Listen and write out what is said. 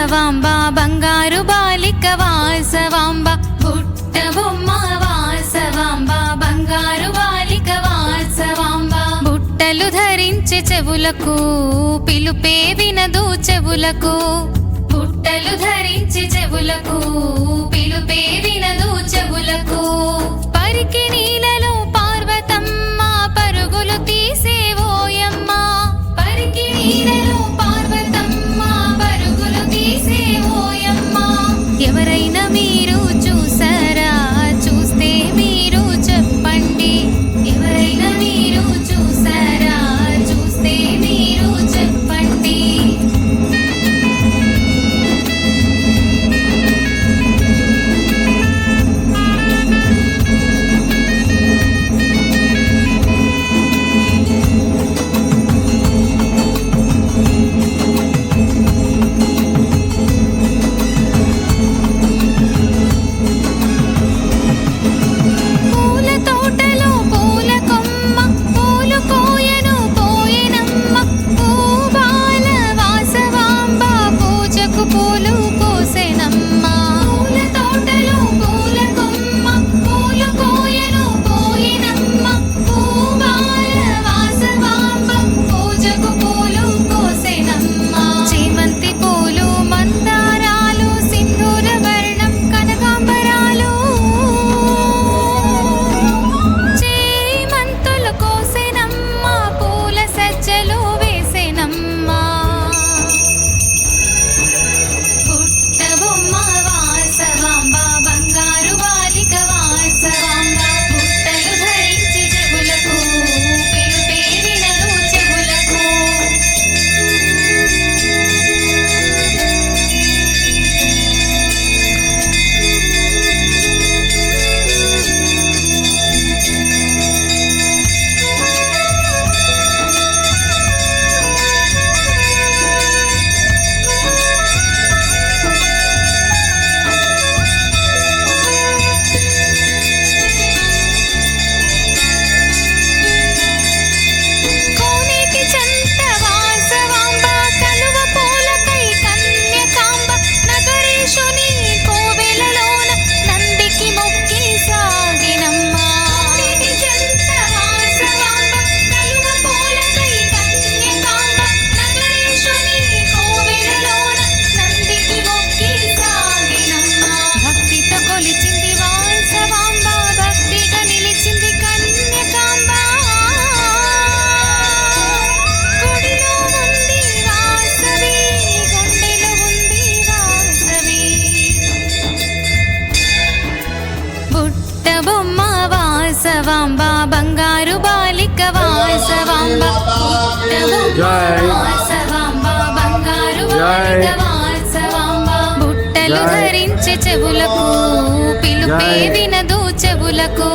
వాసవాంబ బంగారు బాలిక వాసవాంబ బుట్ట బొమ్మ వాసవాంబ బంగారు బాలిక వాసవాంబ బుట్టలు ధరించే చెవులకు పిలుపే వినదు చెవులకు బుట్టలు ధరించే చెవులకు పిలుపే వినదు చెవులకు పరికి నీలలో పార్వతమ్మ పరుగులు తీసే ఓయమ్మ పరికి నీలలో పార్వతమ్మ పరుగులు తీసే ఓయమ్మ ఎవరైనా మీరు చూసారా చూస్తే మీరు చెప్పండి ఎవరైనా మీరు చూసారా చూస్తే మీరు చెప్పండి వాసవాంబ బంగారు బాలిక వాసవాంబ వాసవాంబ బంగారు బాలిక వాసవాంబ బుట్టలు ధరించే చెవులకు పిలుపే వినదు చెవులకు